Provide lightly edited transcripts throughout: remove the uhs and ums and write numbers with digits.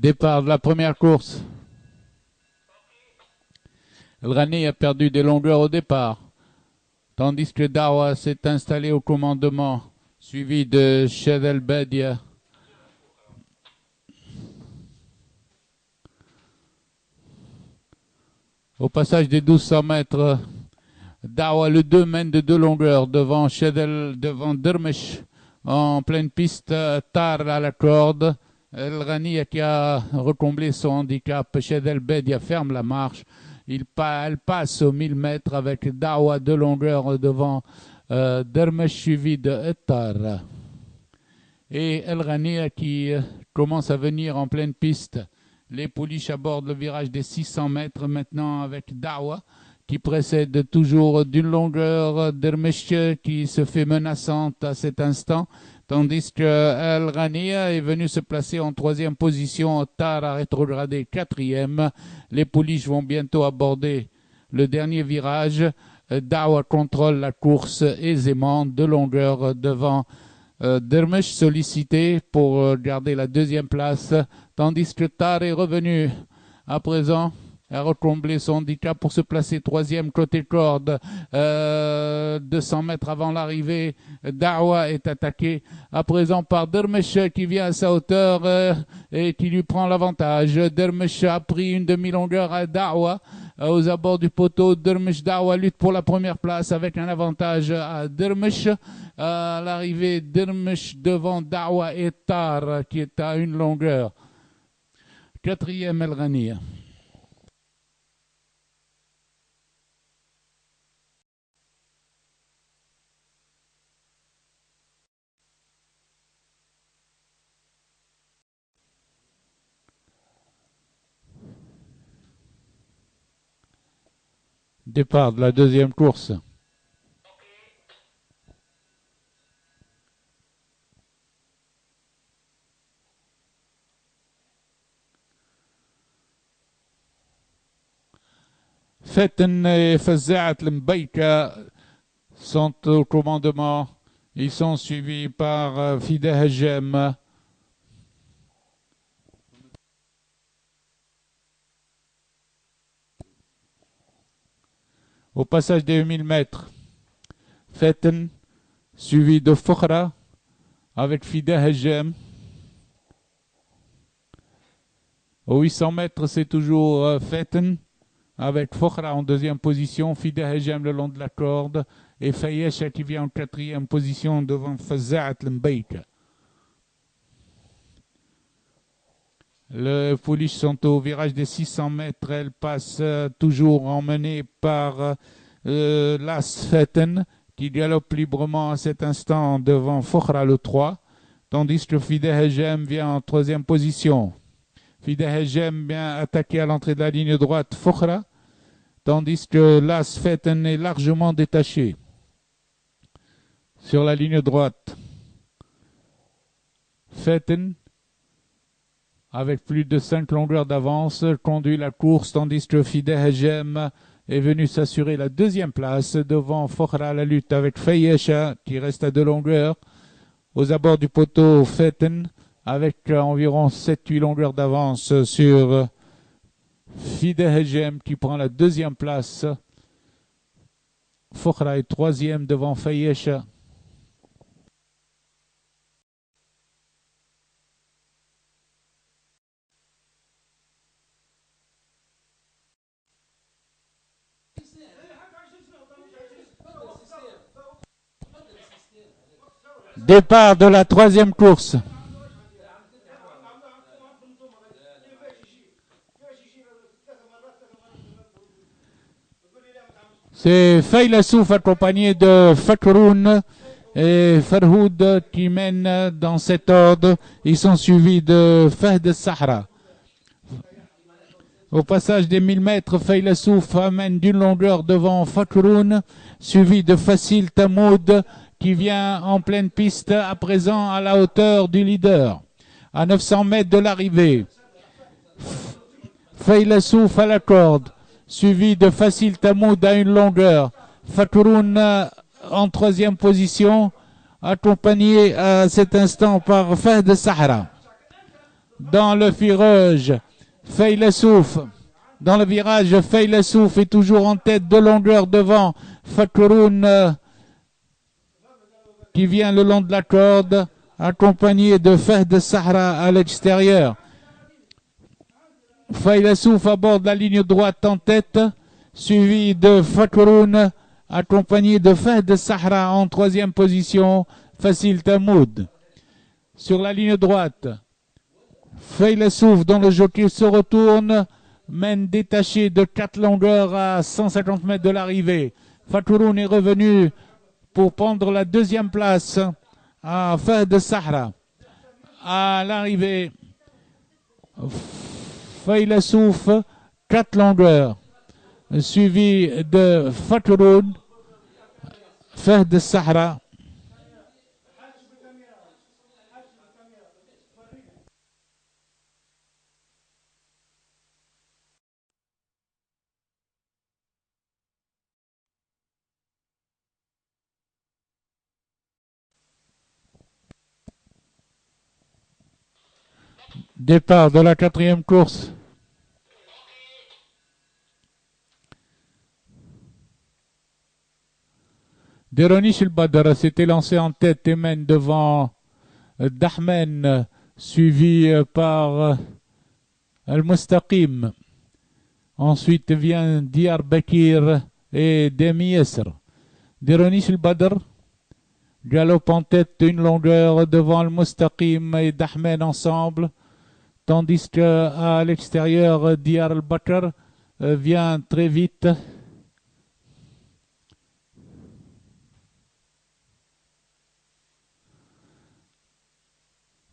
Départ de la première course. El Rani a perdu des longueurs au départ, tandis que Dawa s'est installé au commandement, suivi de Shed El Bedia. Au passage des 1200 mètres, Dawa le 2 mène de 2 longueurs devant Dermesh en pleine piste, Tar à la corde. El Rani qui a recomblé son handicap. Shed El Bedia ferme la marche. Elle passe aux 1000 mètres avec Dawa de longueur devant Dermesh suivi de Ettar. Et El Rani qui commence à venir en pleine piste. Les pouliches abordent le virage des 600 mètres maintenant avec Dawa qui précède toujours d'une longueur. Dermesh qui se fait menaçante à cet instant. Tandis que El Rani est venu se placer en 3e position, Tar a rétrogradé 4e. Les pouliches vont bientôt aborder le dernier virage. Dawa contrôle la course aisément de longueur devant Dermesh sollicité pour garder la 2e place. Tandis que Tar est revenu à présent a recomblé son handicap pour se placer 3e côté corde. 200 mètres avant l'arrivée, Dawa est attaqué à présent par Dermesh qui vient à sa hauteur et qui lui prend l'avantage. Dermesh a pris une demi-longueur à Dawa aux abords du poteau. Dermesh Dawa lutte pour la première place avec un avantage à Dermesh. À l'arrivée, Dermesh devant Dawa et Tar qui est à une longueur. 4e El Rani. Départ de la 2e course. Fetten et Fazaat Mbaïka sont au commandement. Ils sont suivis par Fida Hajem. Au passage des 1000 mètres, Fetten suivi de Fokhra avec Fida Hajem. Aux 800 mètres, c'est toujours Fetten avec Fokhra en 2e position, Fida Hajem le long de la corde et Fayesha qui vient en 4e position devant Fazaat Mbaïka. Les pouliches sont au virage des 600 mètres. Elles passent toujours emmenées par Las Fetten qui galope librement à cet instant devant Fokhra le 3, tandis que Fida Hajem vient en 3e position. Fida Hajem vient attaquer à l'entrée de la ligne droite Fokhra, tandis que Las Fetten est largement détaché. Sur la ligne droite, Fetten avec plus de 5 longueurs d'avance, conduit la course, tandis que Fida Hajem est venu s'assurer la 2e place devant Fokhra à la lutte avec Fayesha qui reste à 2 longueurs. Aux abords du poteau, Fetten avec environ 7-8 longueurs d'avance sur Fida Hajem qui prend la 2e place. Fokhra est 3e devant Fayesha. Départ de la 3e course. C'est Faylassouf accompagné de Fakroun et Farhoud qui mènent dans cet ordre. Ils sont suivis de Fahd Sahra. Au passage des 1000 mètres, Faylassouf amène d'une longueur devant Fakroun, suivi de Facile Tamoud qui vient en pleine piste à présent à la hauteur du leader. À 900 mètres de l'arrivée, Faylassouf à la corde, suivi de Facile Tamoud à une longueur. Fakroun en 3e position, accompagné à cet instant par Fahd Sahra. dans le virage. Feilassouf. Dans le virage, Feilassouf est toujours en tête de longueur devant Fakouroun qui vient le long de la corde, accompagné de Fahd Sahra à l'extérieur. Feilassouf aborde la ligne droite en tête, suivi de Fakouroun, accompagné de Fahd Sahra en troisième position, Facile Tamoud. Sur la ligne droite, Feilassouf, dont le jockey se retourne, mène détaché de 4 longueurs à 150 mètres de l'arrivée. Fakouroun est revenu pour prendre la deuxième place à Fahd Sahra. À l'arrivée, Feilassouf, 4 longueurs, suivi de Fakouroun, Fahd Sahra. Départ de la quatrième course. Deronish El Badr s'était lancé en tête et mène devant Dahmen, suivi par Al-Mustaqim. Ensuite vient Diyarbakir et Demi Yesr. Deronish El Badr galope en tête une longueur devant Al-Mustaqim et Dahmen ensemble, tandis qu'à l'extérieur, Diyarbakir vient très vite.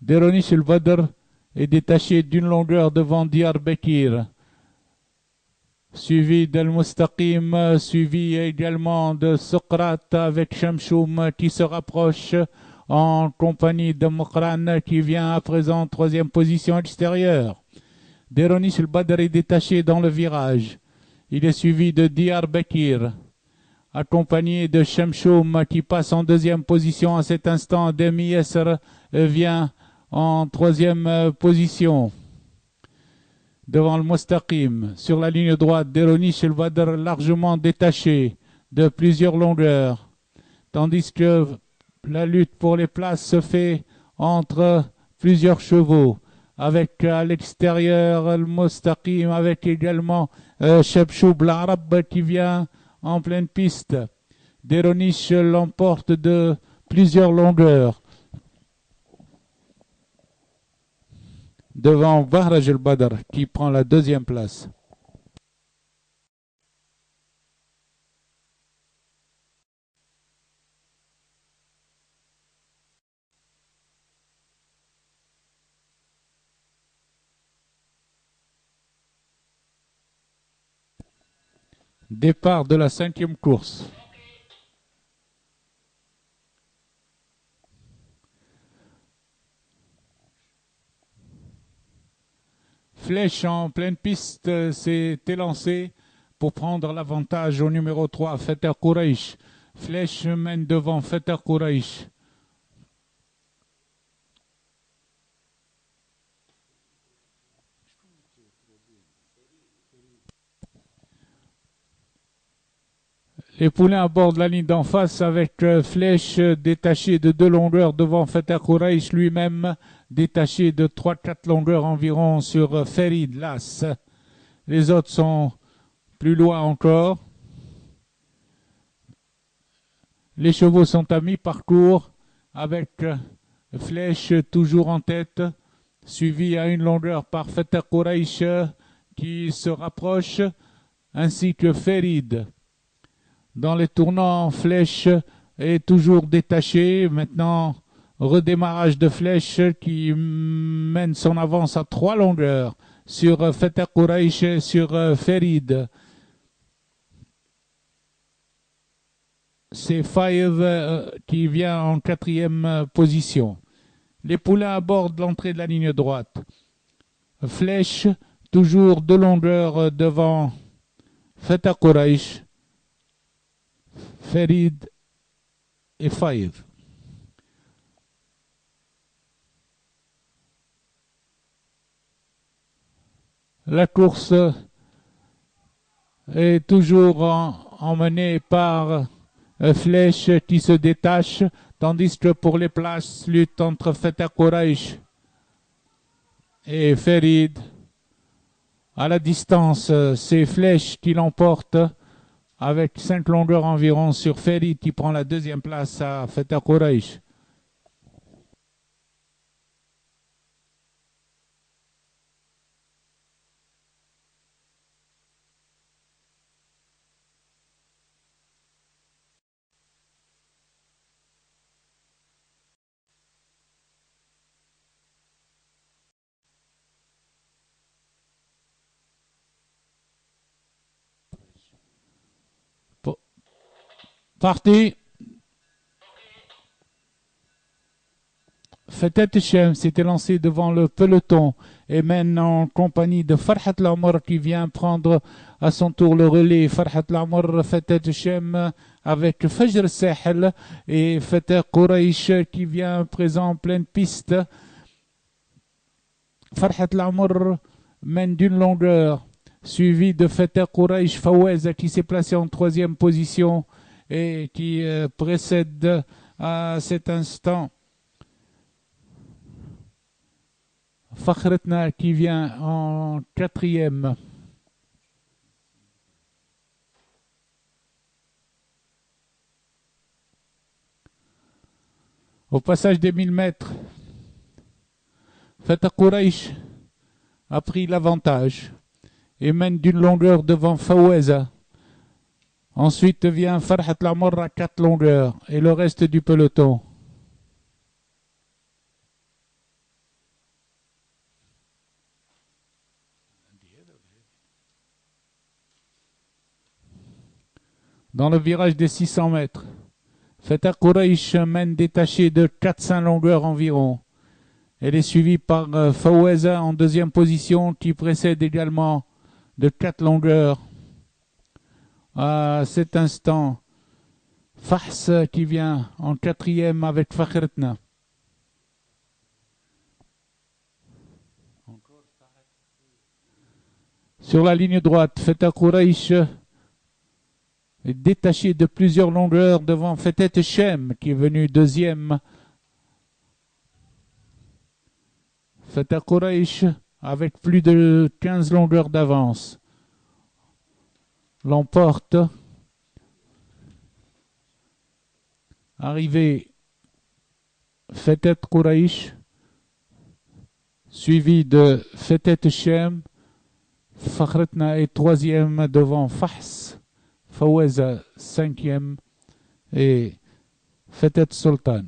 Deronish El Badr est détaché d'une longueur devant Diyarbakir, suivi d'Al-Mustaqim, suivi également de Socrate avec Shamshoum qui se rapproche en compagnie de Mokran qui vient à présent en troisième position extérieure. Deronish El Badr est détaché dans le virage. Il est suivi de Diyarbakir, accompagné de Shamshoum qui passe en deuxième position à cet instant. Demi Yesr vient en troisième position devant le Mustaqim. Sur la ligne droite, Deronish El Badr largement détaché de plusieurs longueurs, tandis que la lutte pour les places se fait entre plusieurs chevaux, avec à l'extérieur le Mustaqim, avec également Shabshoub l'Arab qui vient en pleine piste. Deronish l'emporte de plusieurs longueurs devant Bahraj El Badr qui prend la deuxième place. Départ de la cinquième course. Flèche en pleine piste s'est élancé pour prendre l'avantage au numéro 3, Feter Quraish. Flèche mène devant Feter Quraish. Les poulains abordent la ligne d'en face avec Flèche détaché de 2 longueurs devant Feter Quraish, lui-même détaché de 3-4 longueurs environ sur Ferid Las. Les autres sont plus loin encore. Les chevaux sont à mi-parcours avec Flèche toujours en tête, suivi à une longueur par Feter Quraish qui se rapproche, ainsi que Ferid. Dans les tournants, Flèche est toujours détaché. Maintenant, redémarrage de Flèche qui mène son avance à 3 longueurs sur Feter Quraish et sur Ferid. C'est Five qui vient en 4e position. Les poulains abordent l'entrée de la ligne droite. Flèche, toujours 2 longueurs devant Feter Quraish, Ferid et Five. La course est toujours emmenée par Flèche qui se détache, tandis que pour les places, lutte entre Feta Kouraïch et Ferid. À la distance, c'est Flèche qui l'emporte avec 5 longueurs environ sur Ferid qui prend la deuxième place à Feta Kouraïch. Parti. Fetet Hichem s'était lancé devant le peloton et mène en compagnie de Farhat Lamor qui vient prendre à son tour le relais. Farhat Lamor, Fetet Hichem avec Fajr Sahel et Fetet Kouraïch qui vient présent en pleine piste. Farhat Lamor mène d'une longueur, suivi de Fetet Kouraïch Fawez qui s'est placé en 3e position et qui précède à cet instant Fakhretna qui vient en 4e. Au passage des 1000 mètres, Feta Kouraïch a pris l'avantage et mène d'une longueur devant Faweza. Ensuite vient Farhat Lamor à 4 longueurs et le reste du peloton. Dans le virage des 600 mètres, Feta Kouraïch mène détaché de 400 longueurs environ. Elle est suivie par Faweza en 2e position qui précède également de 4 longueurs. À cet instant, Fahs qui vient en 4e avec Fakhretna. Sur la ligne droite, Feta Kouraïch est détaché de plusieurs longueurs devant Fetet Hichem qui est venu 2e. Feta Kouraïch avec plus de 15 longueurs d'avance l'emporte. Arrivé Fetet Kouraïch suivi de Fetet Hichem. Fakhretna est 3e devant Fahs. Faweza 5e et Fetet Sultan.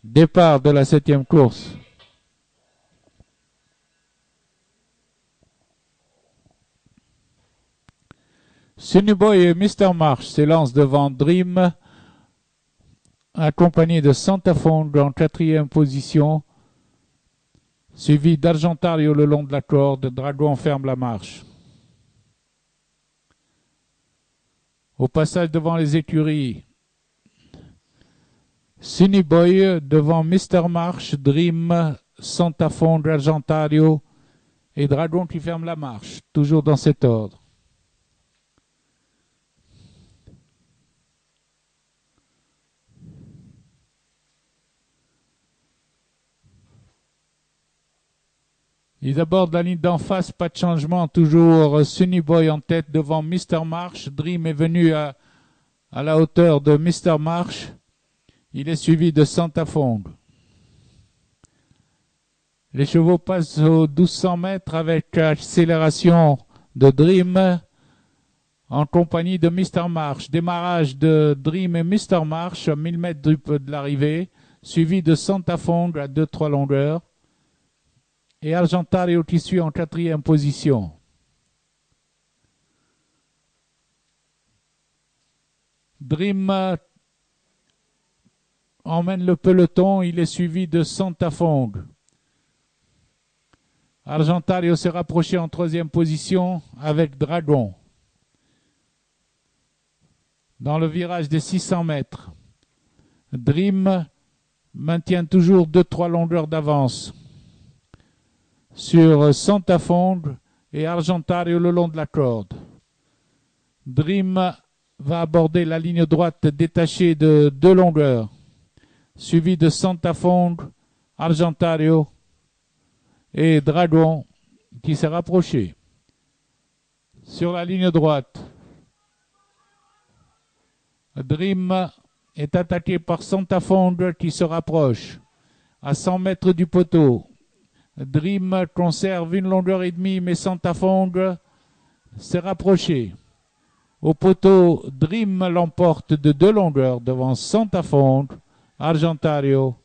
Départ de la 7e course. Sunny Boy et Mr. Marsh s'élancent devant Dream, accompagné de Santa Fong en 4e position, suivi d'Argentario le long de la corde. Dragon ferme la marche. Au passage devant les écuries, Sunny Boy devant Mr. Marsh, Dream, Santa Fong, Argentario et Dragon qui ferme la marche, toujours dans cet ordre. Ils abordent la ligne d'en face, pas de changement, toujours Sunny Boy en tête devant Mr. Marsh. Dream est venu à la hauteur de Mr. Marsh. Il est suivi de Santa Fong. Les chevaux passent aux 1200 mètres avec accélération de Dream en compagnie de Mr. Marsh. Démarrage de Dream et Mr. Marsh à 1000 mètres de l'arrivée, suivi de Santa Fong à 2-3 longueurs et Argentario qui suit en 4e position. Dream emmène le peloton, il est suivi de Santa Fong. Argentario s'est rapproché en 3e position avec Dragon. Dans le virage des 600 mètres, Dream maintient toujours 2-3 longueurs d'avance sur Santa Fong et Argentario le long de la corde. Dream va aborder la ligne droite détachée de 2 longueurs, suivi de Santa Fong, Argentario et Dragon qui s'est rapproché. Sur la ligne droite, Dream est attaqué par Santa Fong qui se rapproche. À 100 mètres du poteau, Dream conserve 1 longueur et demie, mais Santa Fong s'est rapproché. Au poteau, Dream l'emporte de 2 longueurs devant Santa Fong, Argentario